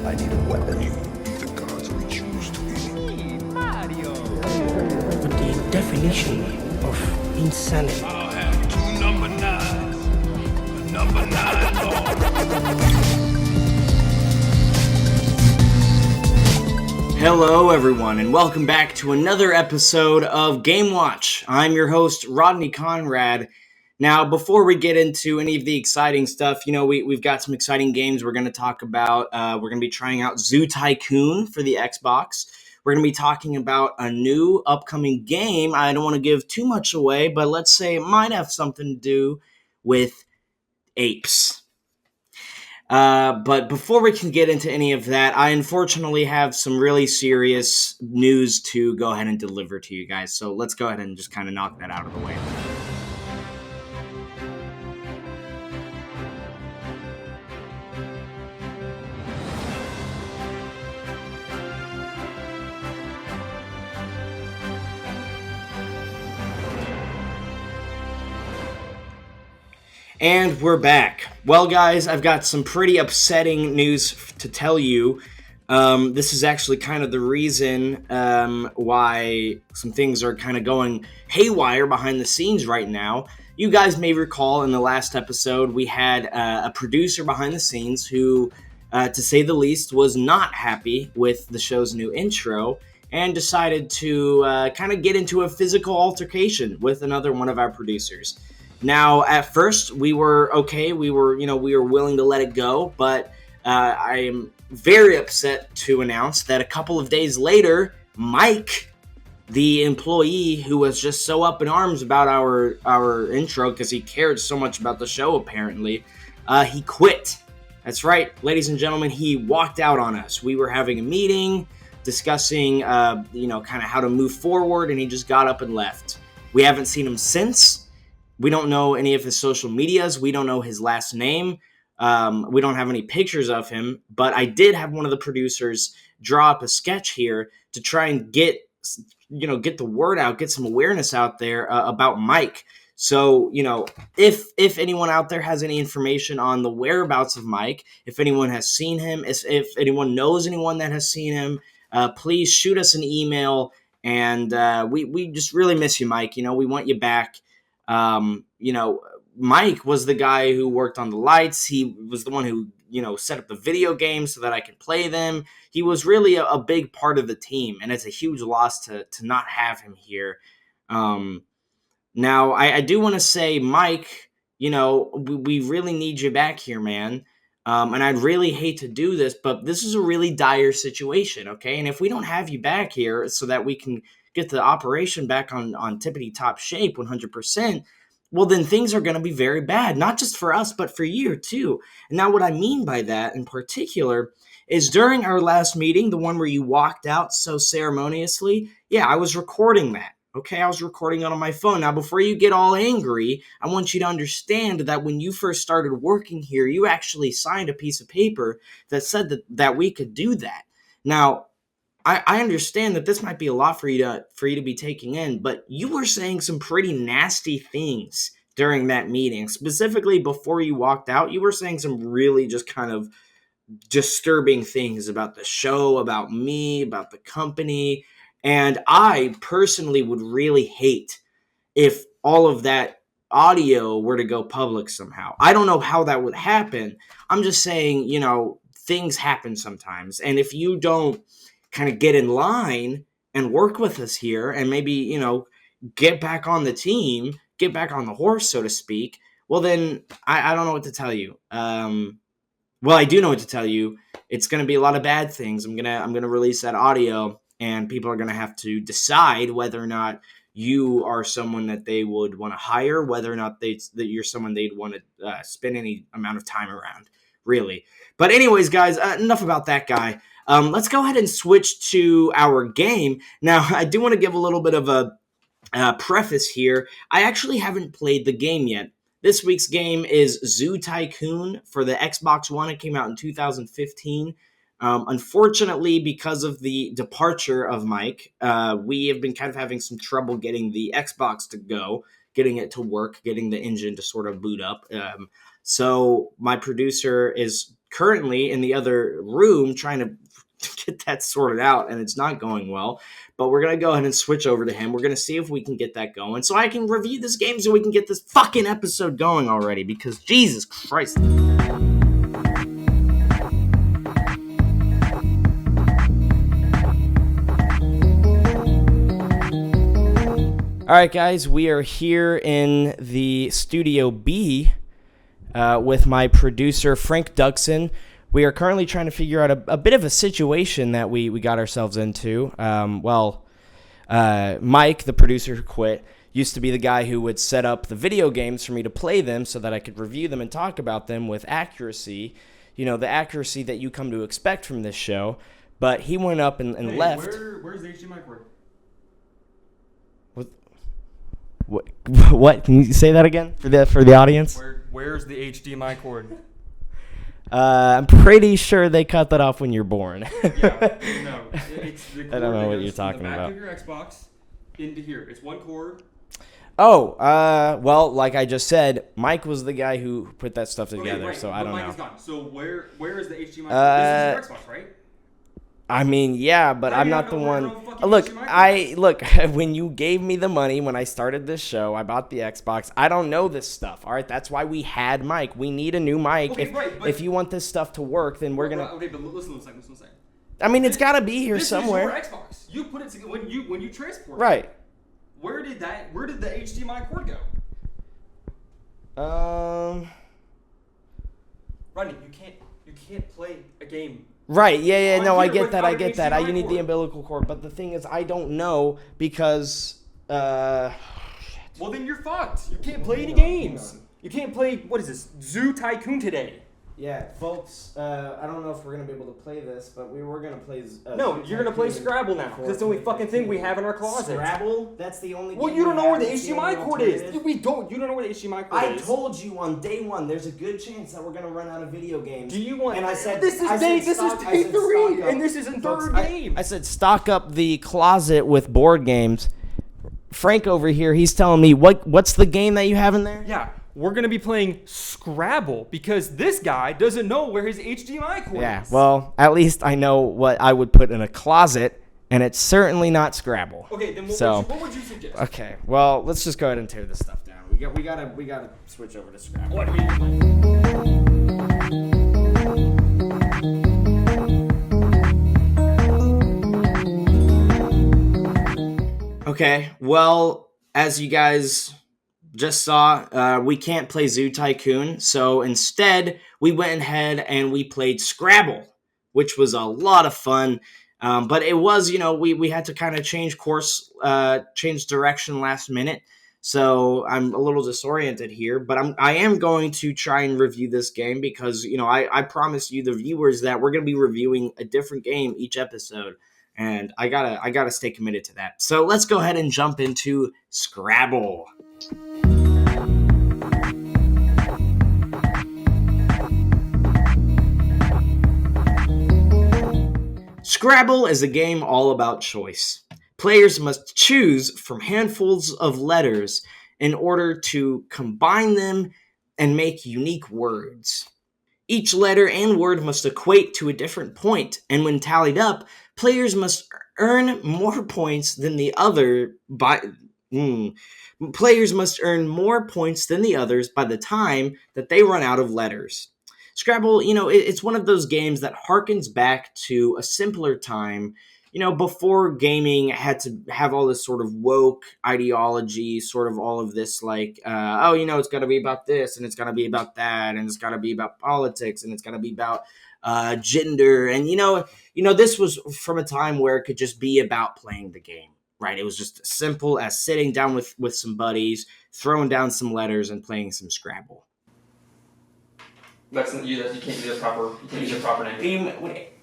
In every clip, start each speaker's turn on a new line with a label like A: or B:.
A: I need a weapon.
B: The gods we choose to be.
C: But the definition of insanity.
B: I'll have 2 number 9s. A number 9 ball.
D: Hello everyone, and welcome back to another episode of Game Watch. I'm your host, Rodney Conrad. Now, before we get into any of the exciting stuff, we've got some exciting games we're going to talk about. We're going to be trying out Zoo Tycoon for the Xbox. We're going to be talking about a new upcoming game. I don't want to give too much away, but let's say it might have something to do with apes. But before we can get into any of that, I unfortunately have some really serious news to go ahead and deliver to you guys. So let's go ahead and just kind of knock that out of the way. And we're back. Well, guys, I've got some pretty upsetting news to tell you. This is actually kind of the reason why some things are kind of going haywire behind the scenes right now. You guys may recall in the last episode, we had a producer behind the scenes who, to say the least, was not happy with the show's new intro and decided to kind of get into a physical altercation with another one of our producers. Now, at first, we were okay. We were willing to let it go, but I am very upset to announce that a couple of days later, Mike, the employee who was just so up in arms about our intro because he cared so much about the show, apparently, he quit. That's right, ladies and gentlemen, he walked out on us. We were having a meeting discussing, kind of how to move forward, and he just got up and left. We haven't seen him since. We don't know any of his social medias. We don't know his last name. We don't have any pictures of him. But I did have one of the producers draw up a sketch here to try and get the word out, get some awareness out there about Mike. So, if anyone out there has any information on the whereabouts of Mike, if anyone has seen him, if anyone knows anyone that has seen him, please shoot us an email. And we just really miss you, Mike. We want you back. Mike was the guy who worked on the lights. He was the one who, set up the video games so that I could play them. He was really a big part of the team, and it's a huge loss to not have him here. Now, I do want to say, Mike, we really need you back here, man. And I'd really hate to do this, but this is a really dire situation, okay? And if we don't have you back here so that we can get the operation back on tippity-top shape 100%, well, then things are going to be very bad, not just for us, but for you, too. And now what I mean by that in particular is during our last meeting, the one where you walked out so ceremoniously, yeah, I was recording that, okay? I was recording it on my phone. Now, before you get all angry, I want you to understand that when you first started working here, you actually signed a piece of paper that said that we could do that. Now, I understand that this might be a lot for you to be taking in, but you were saying some pretty nasty things during that meeting. Specifically, before you walked out, you were saying some really just kind of disturbing things about the show, about me, about the company. And I personally would really hate if all of that audio were to go public somehow. I don't know how that would happen. I'm just saying, things happen sometimes. And if you don't kind of get in line and work with us here and maybe, get back on the team, get back on the horse, so to speak, well, then I don't know what to tell you. Well, I do know what to tell you. It's going to be a lot of bad things. I'm going to release that audio, and people are going to have to decide whether or not you are someone that they would want to hire, whether or not that you're someone they'd want to spend any amount of time around, really. But anyways, guys, enough about that guy. Let's go ahead and switch to our game. Now, I do want to give a little bit of a preface here. I actually haven't played the game yet. This week's game is Zoo Tycoon for the Xbox One. It came out in 2015. Unfortunately, because of the departure of Mike, we have been kind of having some trouble getting the Xbox to go, getting it to work, getting the engine to sort of boot up. So my producer is currently in the other room trying to get that sorted out, and it's not going well. But we're going to go ahead and switch over to him. We're going to see if we can get that going so I can review this game so we can get this fucking episode going already, because Jesus Christ. All right, guys, we are here in the Studio B with my producer, Frank DUCKSON. We are currently trying to figure out a bit of a situation that we got ourselves into. Mike, the producer who quit, used to be the guy who would set up the video games for me to play them so that I could review them and talk about them with accuracy. You know, the accuracy that you come to expect from this show. But he went up and left.
A: Where's the HDMI cord?
D: What? Can you say that again for the audience?
A: Where's the HDMI cord?
D: I'm pretty sure they cut that off when you're born.
A: Yeah, no. It's the cord
D: I don't know
A: that
D: what
A: goes
D: you're
A: from
D: talking
A: the back
D: about.
A: of your Xbox into here. It's one cord.
D: Oh, well, like I just said, Mike was the guy who put that stuff together,
A: Okay, right,
D: so I
A: but
D: don't
A: Mike
D: know.
A: is gone. So where is the HDMI cord? This is your Xbox, right?
D: I mean, yeah, but
A: How
D: I'm
A: do you
D: not the
A: know where
D: one.
A: your own fucking
D: Look,
A: HDMI
D: when you gave me the money when I started this show, I bought the Xbox. I don't know this stuff. All right, that's why we had Mike. We need a new mic.
A: Okay,
D: if you want this stuff to work, then we're gonna.
A: Okay, but listen a second.
D: I mean, it's got to be here
A: This
D: somewhere.
A: is your Xbox. You put it together when you transport it.
D: Right.
A: Where did the HDMI cord go? Rodney, you can't play a game.
D: Right, yeah,
A: On
D: no, I
A: here
D: get that,
A: without an HDMI
D: You need the
A: cord.
D: umbilical cord, but the thing is, I don't know because,
A: Well, then you're fucked. You can't play any games. You can't play, what is this, Zoo Tycoon today.
D: Yeah, folks, I don't know if we're going to be able to play this, but we were going to play...
A: No, you're going to play Scrabble now. That's the only fucking thing we have in our closet.
D: Scrabble? That's the only
A: Well,
D: game
A: you don't
D: we
A: know where
D: have.
A: the
D: It's
A: HDMI
D: only
A: cord is.
D: alternative.
A: You don't know where the HDMI cord
D: I
A: is.
D: told you on day one, there's a good chance that we're going to run out of video games.
A: Do you want...
D: And I said...
A: This is day 3, and this is in third game.
D: I said stock up the closet with board games. Frank over here, he's telling me, what's the game that you have in there?
A: Yeah, we're going to be playing Scrabble because this guy doesn't know where his HDMI cord
D: Yeah,
A: is.
D: well, at least I know what I would put in a closet, and it's certainly not Scrabble.
A: Okay, then what would you suggest?
D: Okay, well, let's just go ahead and tear this stuff down. We gotta switch over to Scrabble.
A: What do you think?
D: Okay, well, as you guys just saw, we can't play Zoo Tycoon, so instead we went ahead and we played Scrabble, which was a lot of fun. But it was, we had to kind of change course, change direction last minute. So I'm a little disoriented here, but I am going to try and review this game because, I promised you, the viewers, that we're going to be reviewing a different game each episode. And I gotta stay committed to that. So let's go ahead and jump into Scrabble. Scrabble is a game all about choice. Players must choose from handfuls of letters in order to combine them and make unique words. Each letter and word must equate to a different point, and when tallied up, players must earn more points than the other Players must earn more points than the others by the time that they run out of letters. Scrabble, it's one of those games that harkens back to a simpler time, before gaming had to have all this sort of woke ideology, sort of all of this it's got to be about this, and it's got to be about that, and it's got to be about politics, and it's got to be about gender, and this was from a time where it could just be about playing the game, right? It was just as simple as sitting down with some buddies, throwing down some letters, and playing some Scrabble.
A: That's not you. You can't use a proper name.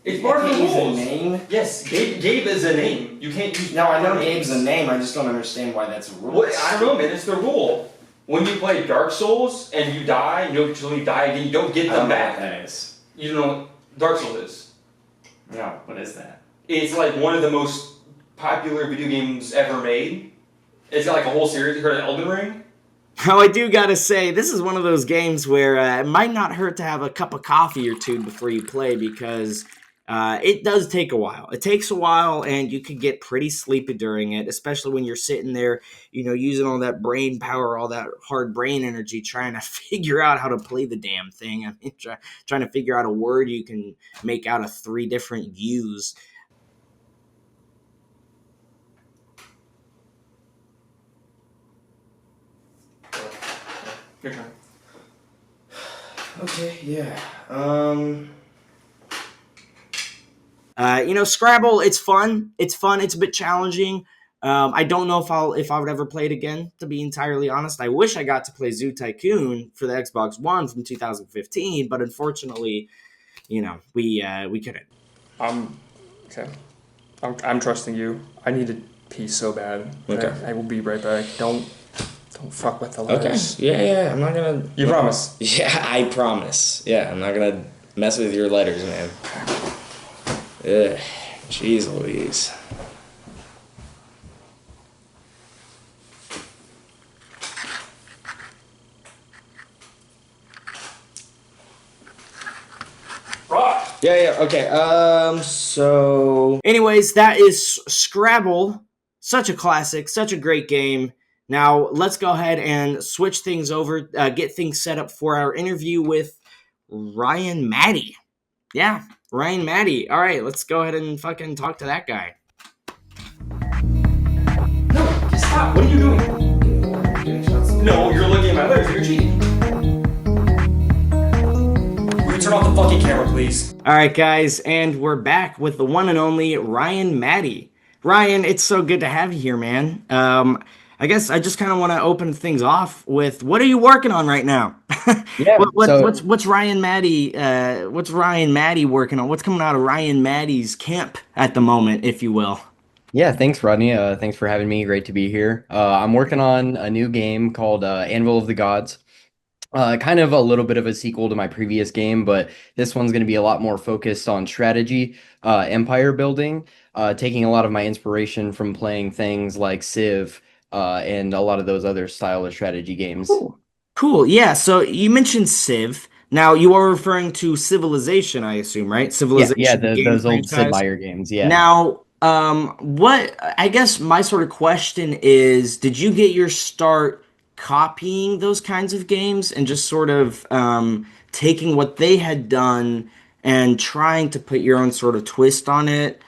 A: It's
D: I
A: part of the
D: can't use a
A: rules.
D: name?
A: Yes, Gabe is a name. You can't use.
D: No, I know
A: proper
D: Gabe's
A: names.
D: a name. I just don't understand why that's a rule.
A: What? I don't know, man. It's the rule. When you play Dark Souls and you die, you die again. You don't get
D: I
A: them
D: don't know
A: back.
D: what that is.
A: You don't know what Dark Souls is.
D: No, what is that?
A: It's like one of the most popular video games ever made. It's got like a whole series. You heard of Elden Ring?
D: Now, I do gotta say, this is one of those games where it might not hurt to have a cup of coffee or two before you play because it does take a while. It takes a while, and you could get pretty sleepy during it, especially when you're sitting there, using all that brain power, all that hard brain energy, trying to figure out how to play the damn thing. I mean, trying to figure out a word you can make out of 3 different U's.
A: Your turn.
D: Okay, yeah. Scrabble, it's fun. It's fun. It's a bit challenging. I don't know if I would ever play it again, to be entirely honest. I wish I got to play Zoo Tycoon for the Xbox One from 2015, but unfortunately, we couldn't.
A: Okay. I'm trusting you. I need to pee so bad.
D: Okay.
A: I will be right back. Don't fuck with the letters.
D: Okay. Yeah. I'm not gonna.
A: You promise?
D: Yeah, I promise. Yeah, I'm not gonna mess with your letters, man. Ugh. Jeez Louise. Yeah, okay. So anyways, that is Scrabble. Such a classic, such a great game. Now, let's go ahead and switch things over, get things set up for our interview with Ryan Matty. Yeah, Ryan Matty. All right, let's go ahead and fucking talk to that guy.
A: No, stop. What are you doing? No, you're looking at my letters. You're cheating. Will you turn off the fucking camera, please?
D: All right, guys, and we're back with the one and only Ryan Matty. Ryan, it's so good to have you here, man. I guess I just kind of want to open things off with, what are you working on right now?
E: Yeah.
D: What's Ryan Matty? What's Ryan Matty working on? What's coming out of Ryan Matty's camp at the moment, if you will?
E: Yeah, thanks, Rodney. Thanks for having me. Great to be here. I'm working on a new game called Anvil of the Gods. Kind of a little bit of a sequel to my previous game, but this one's going to be a lot more focused on strategy, empire building, taking a lot of my inspiration from playing things like Civ, and a lot of those other style of strategy games.
D: Cool. Yeah. So you mentioned Civ. Now you are referring to Civilization, I assume, right? Civilization.
E: Yeah,
D: game
E: those old Sid
D: franchise.
E: Meier games. Yeah.
D: Now, what I guess my sort of question is, did you get your start copying those kinds of games and just sort of taking what they had done and trying to put your own sort of twist on it?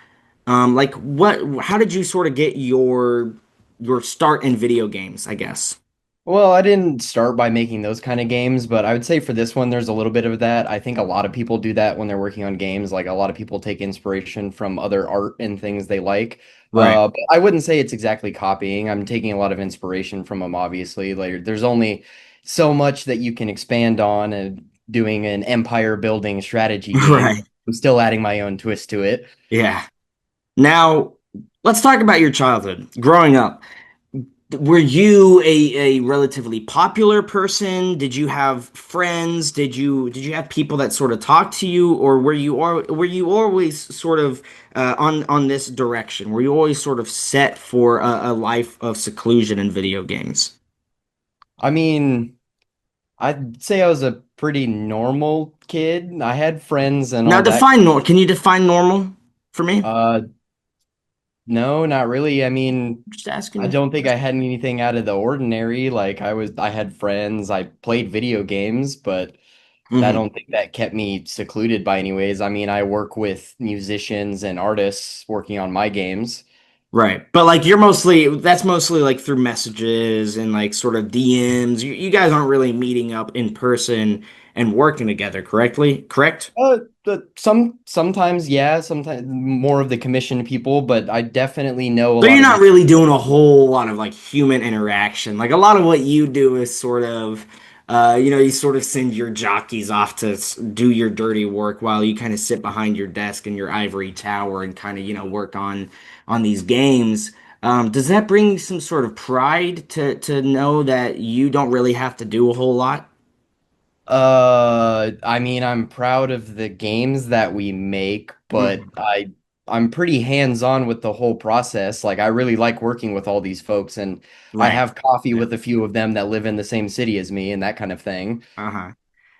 D: How did you sort of get your start in video games, I guess?
E: Well, I didn't start by making those kind of games, but I would say for this one, there's a little bit of that. I think a lot of people do that when they're working on games. Like a lot of people take inspiration from other art and things they like.
D: Right.
E: But I wouldn't say it's exactly copying. I'm taking a lot of inspiration from them, obviously. Like there's only so much that you can expand on and doing an empire building strategy game.
D: Right.
E: I'm still adding my own twist to it.
D: Yeah. Now, let's talk about your childhood. Growing up, were you a relatively popular person? Did you have friends? Did you have people that sort of talked to you, or were you always sort of on this direction? Were you always sort of set for a life of seclusion in video games?
E: I mean, I'd say I was a pretty normal kid. I had friends and
D: Now,
E: all that.
D: Can you define normal for me?
E: No, not really. I mean,
D: Just asking.
E: I don't think I had anything out of the ordinary. Like I had friends, I played video games, but I
D: Mhm.
E: don't think that kept me secluded by any ways. I mean, I work with musicians and artists working on my games.
D: Right. But like that's mostly like through messages and like sort of DMs. You guys aren't really meeting up in person and working together, correct?
E: Sometimes, yeah, sometimes more of the commissioned people, but I definitely know a
D: So
E: lot
D: you're
E: of
D: not really doing a whole lot of like human interaction. Like a lot of what you do is sort of you sort of send your jockeys off to do your dirty work while you kind of sit behind your desk in your ivory tower and kind of, work on these games. Does that bring some sort of pride to know that you don't really have to do a whole lot?
E: I mean, I'm proud of the games that we make, but
D: Mhm.
E: I I'm pretty hands-on with the whole process. Like I really like working with all these folks, and I
D: Right.
E: have coffee
D: Yeah.
E: with a few of them that live in the same city as me and that kind of thing.
D: Uh-huh.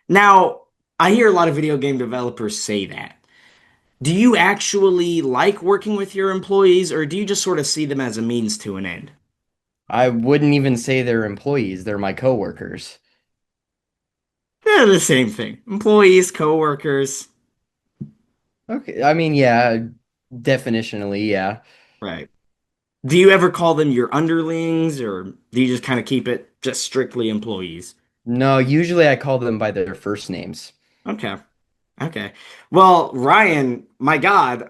D: Now, I hear a lot of video game developers say that. Do you actually like working with your employees, or do you just sort of see them as a means to an end?
E: I wouldn't even say they're employees, they're my coworkers.
D: They're the same thing. Employees, coworkers.
E: Okay, I mean, yeah, definitionally, yeah.
D: Right. Do you ever call them your underlings, or do you just kind of keep it just strictly employees?
E: No, usually I call them by their first names.
D: Okay. Okay. Well, Ryan, my God,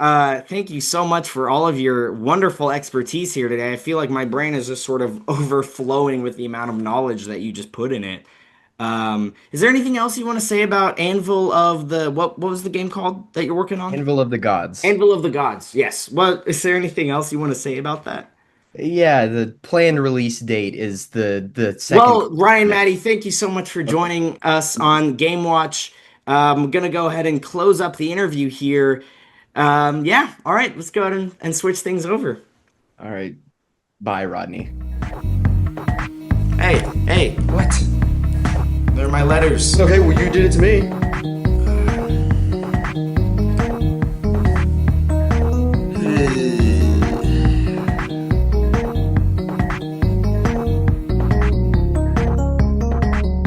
D: thank you so much for all of your wonderful expertise here today. I feel like my brain is just sort of overflowing with the amount of knowledge that you just put in it. Is there anything else you want to say about Anvil of the what was the game called that you're working on?
E: Anvil of the Gods.
D: Anvil of the Gods. Yes. What is there anything else you want to say about that?
E: Yeah, the planned release date is the second.
D: Well, Ryan, Matty, thank you so much for joining us on Game Watch. I'm gonna go ahead and close up the interview here. Yeah, all right, let's go ahead and switch things over.
E: All right. Bye, Rodney.
D: Hey, hey, what? They're my letters.
A: Okay, well, you did it to me.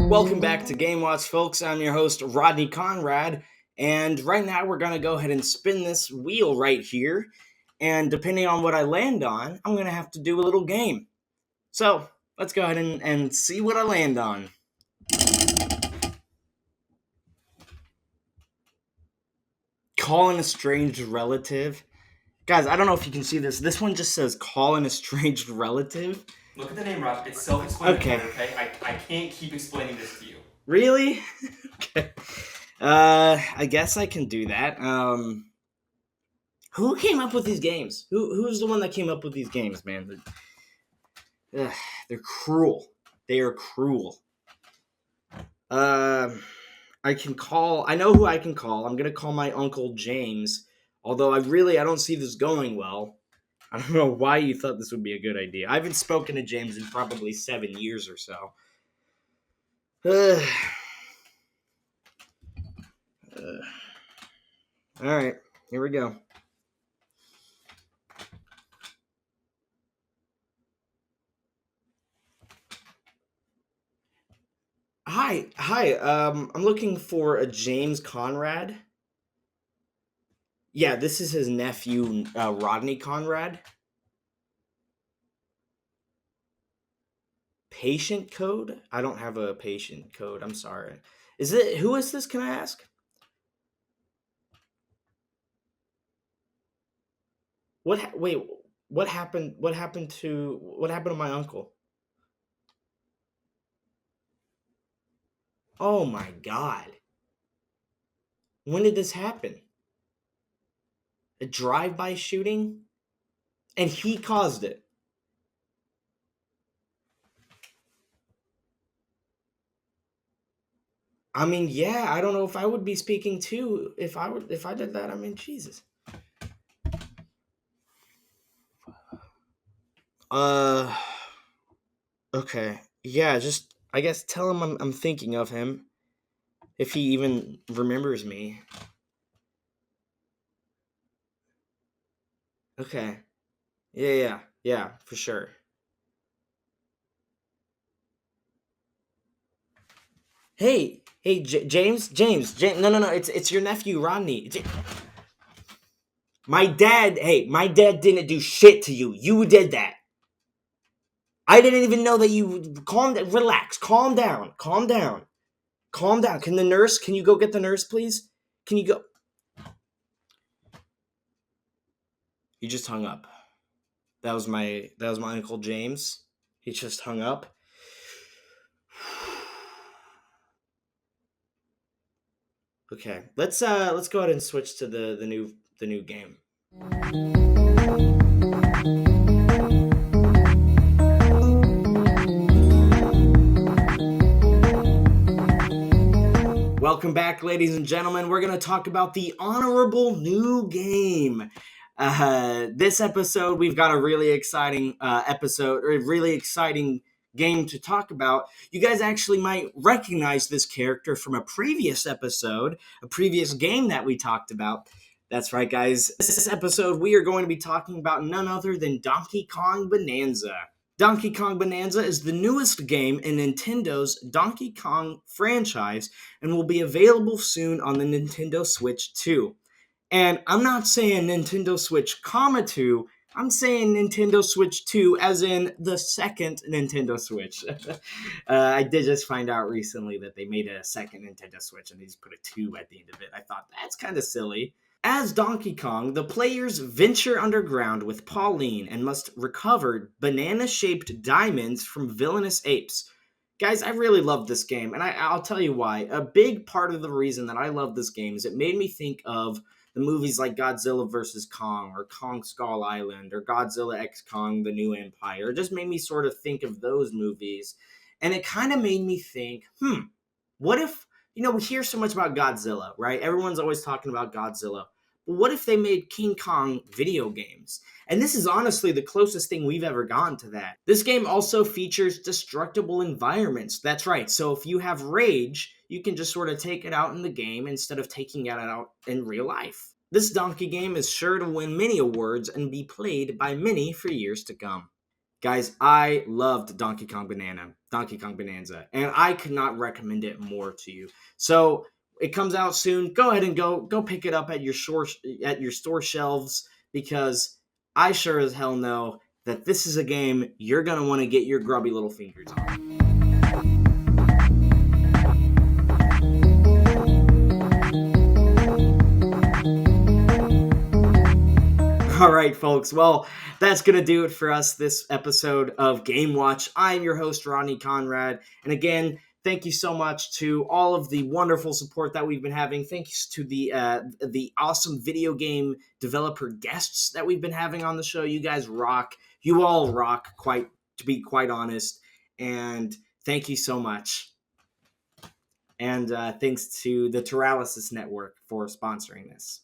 D: Welcome back to Game Watch, folks. I'm your host, Rodney Conrad, and right now we're gonna go ahead and spin this wheel right here, and depending on what I land on, I'm gonna have to do a little game. So, let's go ahead and see what I land on. Call an estranged relative. Guys, I don't know if you can see this. This one just says call an estranged relative.
A: Look at the name, Rob. It's self-explanatory,
D: Okay.
A: okay? I can't keep explaining this to you.
D: Really? Okay. I guess I can do that. Who came up with these games? Who's the one that came up with these games, man? They're cruel. They are cruel. I can call. I know who I can call. I'm gonna call my uncle James. Although I don't see this going well. I don't know why you thought this would be a good idea. I haven't spoken to James in probably 7 years or so. All right, here we go. Hi. I'm looking for a James Conrad. Yeah, this is his nephew, Rodney Conrad. Patient code? I don't have a patient code. I'm sorry. Who is this? Can I ask? Wait, what happened? What happened to my uncle? Oh my God. When did this happen? A drive-by shooting? And he caused it. I mean, yeah, I don't know if I would be speaking too if I did that. I mean, Jesus. Okay. Yeah, just I guess tell him I'm thinking of him if he even remembers me. Okay. Yeah, for sure. Hey, James. No. It's your nephew Rodney. My dad. Hey, my dad didn't do shit to you. You did that. I didn't even know that you. Relax. Calm down. Calm down. Can you go get the nurse, please? Can you go? He just hung up. That was my Uncle James. He just hung up. Okay, let's go ahead and switch to the new game. Welcome back, ladies and gentlemen. We're going to talk about the honorable new game. This episode, we've got a really exciting episode, or a really exciting game to talk about. You guys actually might recognize this character from a previous episode, a previous game that we talked about. That's right, guys. This episode, we are going to be talking about none other than Donkey Kong Bananza. Donkey Kong Bananza is the newest game in Nintendo's Donkey Kong franchise and will be available soon on the Nintendo Switch 2. And I'm not saying Nintendo Switch, 2, I'm saying Nintendo Switch 2 as in the second Nintendo Switch. I did just find out recently that they made a second Nintendo Switch and they just put a 2 at the end of it. I thought, that's kind of silly. As Donkey Kong, the players venture underground with Pauline and must recover banana-shaped diamonds from villainous apes. Guys, I really love this game, and I'll tell you why. A big part of the reason that I love this game is it made me think of the movies like Godzilla vs. Kong, or Kong Skull Island, or Godzilla x Kong, The New Empire. It just made me sort of think of those movies, and it kind of made me think, what if, we hear so much about Godzilla, right? Everyone's always talking about Godzilla. What if they made King Kong video games? And this is honestly the closest thing we've ever gotten to that. This game also features destructible environments. That's right. So if you have rage, you can just sort of take it out in the game instead of taking it out in real life. This Donkey game is sure to win many awards and be played by many for years to come. Guys, I loved Donkey Kong Bananza, and I could not recommend it more to you. So it comes out soon. Go ahead and go pick it up at your store shelves, because I sure as hell know that this is a game you're going to want to get your grubby little fingers on. All right, folks. Well, that's going to do it for us this episode of Game Watch. I'm your host, Rodney Conrad. And again, thank you so much to all of the wonderful support that we've been having. Thanks to the awesome video game developer guests that we've been having on the show. You guys rock. You all rock, to be quite honest. And thank you so much. And thanks to the Teralysis Network for sponsoring this.